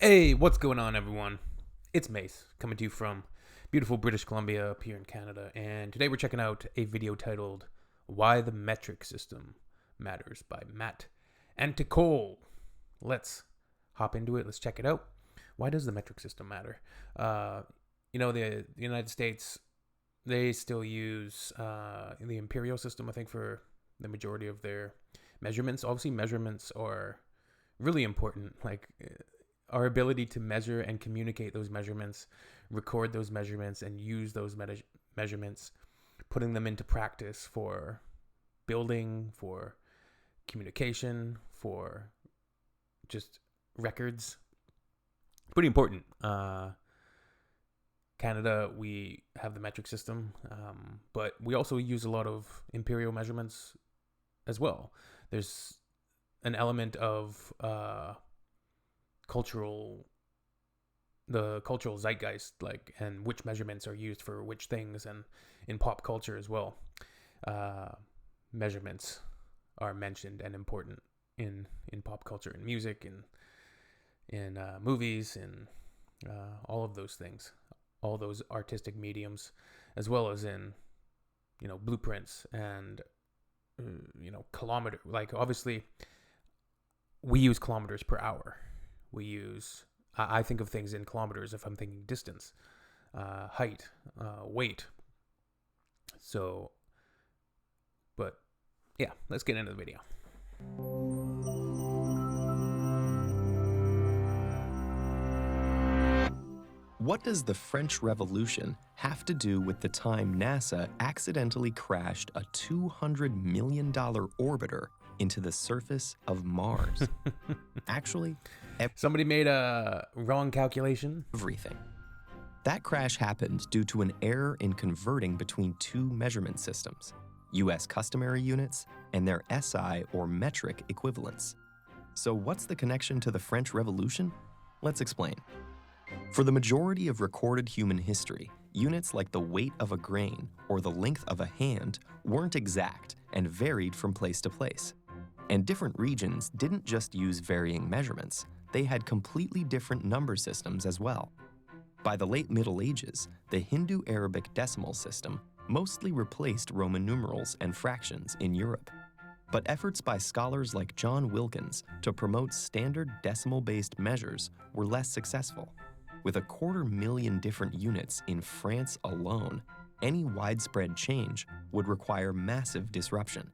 Hey, what's going on, everyone? It's Mace, coming to you from beautiful British Columbia up here in Canada, and today we're checking out a video titled Why the Metric System Matters by Matt Anticole. Let's hop into it. Let's check it out. Why does the metric system matter? The United States, they still use the imperial system, I think, for the majority of their measurements. Obviously, measurements are really important. Our ability to measure and communicate those measurements, record those measurements, and use those measurements, putting them into practice for building, for communication, for just records. Pretty important. Canada, we have the metric system, but we also use a lot of imperial measurements as well. There's an element of the cultural zeitgeist, and which measurements are used for which things, and in pop culture as well, measurements are mentioned and important in pop culture, in music, in movies, and all of those things, all those artistic mediums, as well as in blueprints and kilometer. Like, obviously, we use kilometers per hour. I think of things in kilometers if I'm thinking distance, height, weight. So, but yeah, let's get into the video. What does the French Revolution have to do with the time NASA accidentally crashed a $200 million orbiter into the surface of Mars? Actually, Somebody made a wrong calculation. everything. That crash happened due to an error in converting between two measurement systems, US customary units and their SI or metric equivalents. So what's the connection to the French Revolution? Let's explain. For the majority of recorded human history, units like the weight of a grain or the length of a hand weren't exact and varied from place to place. And different regions didn't just use varying measurements, they had completely different number systems as well. By the late Middle Ages, the Hindu-Arabic decimal system mostly replaced Roman numerals and fractions in Europe. But efforts by scholars like John Wilkins to promote standard decimal-based measures were less successful. With 250,000 different units in France alone, any widespread change would require massive disruption.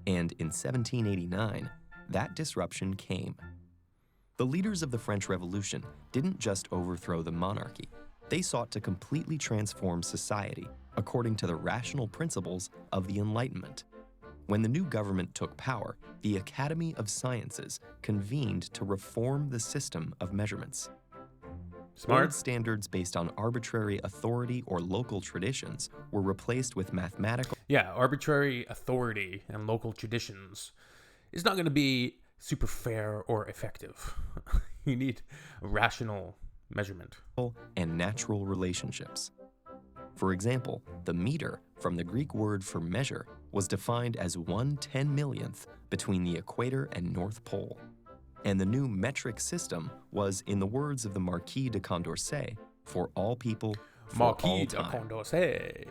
And in 1789, that disruption came. The leaders of the French Revolution didn't just overthrow the monarchy. They sought to completely transform society according to the rational principles of the Enlightenment. When the new government took power, the Academy of Sciences convened to reform the system of measurements. Smart. Old standards based on arbitrary authority or local traditions were replaced with mathematical. Yeah, arbitrary authority and local traditions is not going to be super fair or effective. You need rational measurement. And natural relationships. For example, the meter, from the Greek word for measure, was defined as 1/10,000,000th between the equator and North Pole. And the new metric system was, in the words of the Marquis de Condorcet, for all people, for all Marquis de time. Condorcet.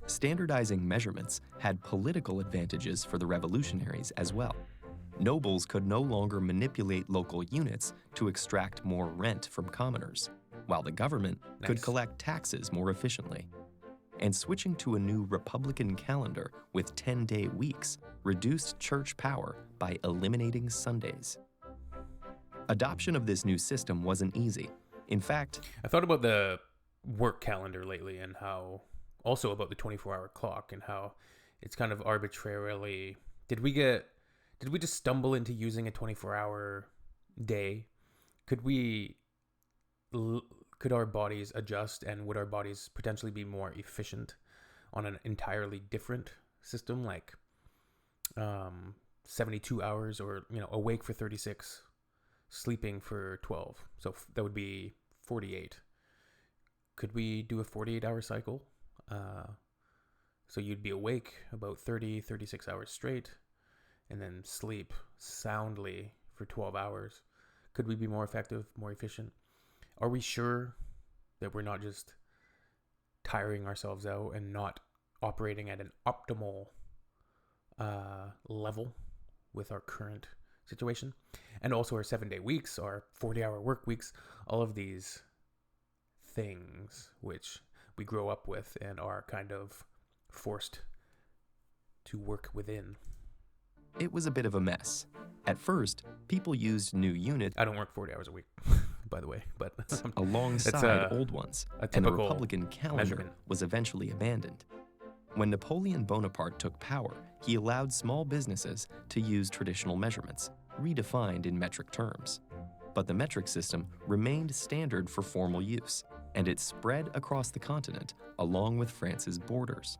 Standardizing measurements had political advantages for the revolutionaries as well. Nobles could no longer manipulate local units to extract more rent from commoners, while the government could Nice. collect taxes more efficiently. And switching to a new republican calendar with 10-day weeks reduced church power by eliminating Sundays. Adoption of this new system wasn't easy. In fact, I thought about the work calendar lately, and how also about the 24-hour clock, and how it's kind of arbitrarily. Did we just stumble into using a 24-hour day? Could our bodies adjust, and would our bodies potentially be more efficient on an entirely different system, like 72 hours, or awake for 36, sleeping for 12? So that would be 48. Could we do a 48-hour cycle? So you'd be awake about 36 hours straight, and then sleep soundly for 12 hours. Could we be more effective, more efficient? Are we sure that we're not just tiring ourselves out and not operating at an optimal level with our current situation? And also our 7-day weeks, our 40-hour work weeks, all of these things which we grow up with and are kind of forced to work within. It was a bit of a mess. At first, people used new units I don't work 40 hours a week, by the way, but alongside old ones, a and the typical Republican calendar measurement. was eventually abandoned. When Napoleon Bonaparte took power, he allowed small businesses to use traditional measurements, redefined in metric terms. But the metric system remained standard for formal use, and it spread across the continent along with France's borders.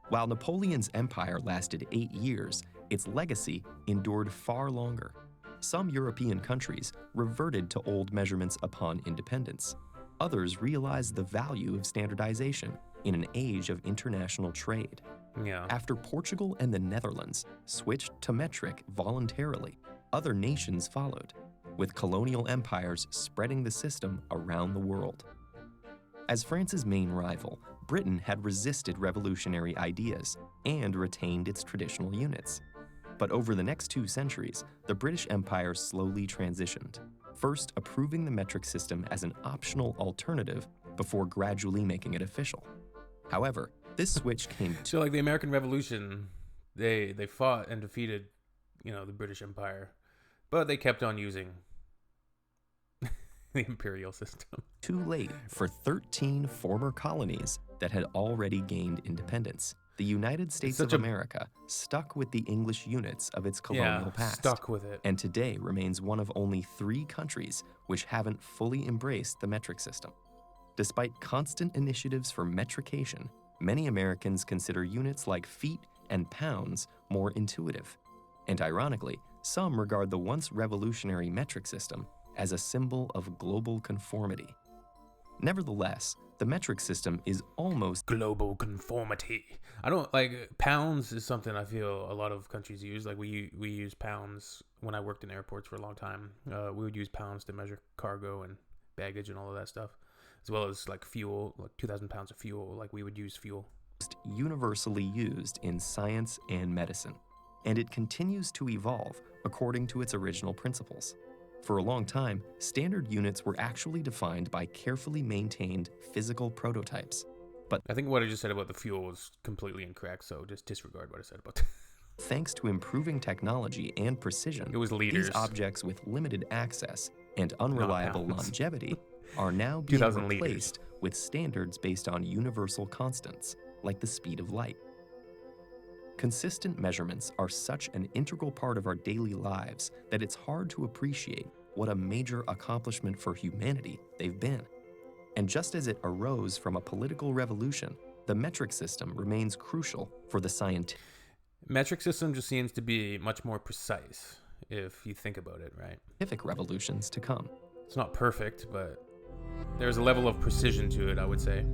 While Napoleon's empire lasted 8 years, its legacy endured far longer. Some European countries reverted to old measurements upon independence. Others realized the value of standardization in an age of international trade. Yeah. After Portugal and the Netherlands switched to metric voluntarily, other nations followed, with colonial empires spreading the system around the world. As France's main rival, Britain had resisted revolutionary ideas and retained its traditional units. But over the next 2 centuries, the British Empire slowly transitioned, first approving the metric system as an optional alternative before gradually making it official. However, this switch came So like the American Revolution, they fought and defeated, the British Empire, but they kept on using the imperial system. too late for 13 former colonies that had already gained independence. The United States of America stuck with the English units of its colonial past, stuck with it. and today remains one of only 3 countries which haven't fully embraced the metric system. Despite constant initiatives for metrication, many Americans consider units like feet and pounds more intuitive. And ironically, some regard the once revolutionary metric system as a symbol of global conformity. Nevertheless, the metric system is almost Global conformity. I don't like pounds is something I feel a lot of countries use. Like we use pounds when I worked in airports for a long time. We would use pounds to measure cargo and baggage and all of that stuff, as well as like fuel, like 2,000 pounds of fuel. Like we would use fuel. universally used in science and medicine, and it continues to evolve according to its original principles. For a long time, standard units were actually defined by carefully maintained physical prototypes. But I think what I just said about the fuel was completely incorrect, so just disregard what I said about that. thanks to improving technology and precision, It was liters. these objects with limited access and unreliable pounds. longevity are now being 2,000 liters. replaced with standards based on universal constants, like the speed of light. Consistent measurements are such an integral part of our daily lives that it's hard to appreciate what a major accomplishment for humanity they've been. And just as it arose from a political revolution, the metric system remains crucial for the scientific Metric system just seems to be much more precise if you think about it, right? revolutions to come. It's not perfect, but there's a level of precision to it, I would say.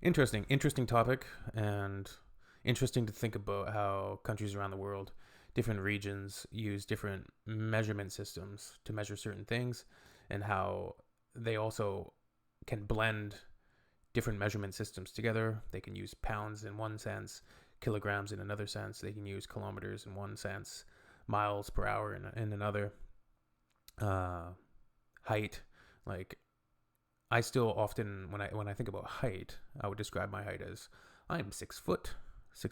Interesting topic, and interesting to think about how countries around the world, different regions, use different measurement systems to measure certain things, and how they also can blend different measurement systems together. They can use pounds in one sense, kilograms in another sense. They can use kilometers in one sense, miles per hour in another. Height, like I still often when I think about height, I would describe my height as I'm 6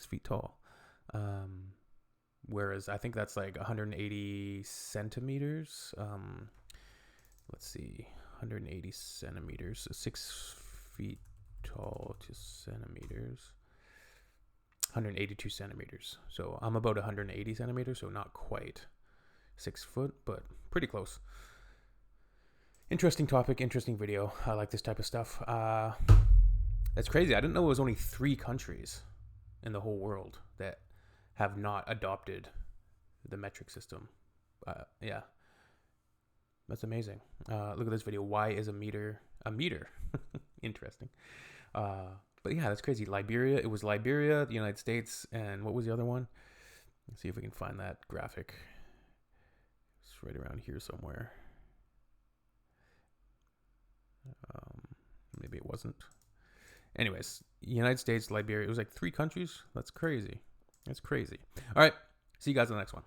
feet tall. Whereas I think that's like 180 centimeters. Let's see, 180 centimeters, so 6 feet tall to centimeters. 182 centimeters. So I'm about 180 centimeters, so not quite 6 foot, but pretty close. Interesting topic, interesting video. I like this type of stuff. That's crazy. I didn't know it was only 3 countries in the whole world that have not adopted the metric system. Yeah, that's amazing. Look at this video. Why is a meter a meter? Interesting. But yeah, that's crazy. Liberia. It was Liberia, the United States, and what was the other one? Let's see if we can find that graphic. It's right around here somewhere. Maybe it wasn't. Anyways, United States, Liberia. It was like 3 countries. That's crazy. That's crazy. All right. See you guys in the next one.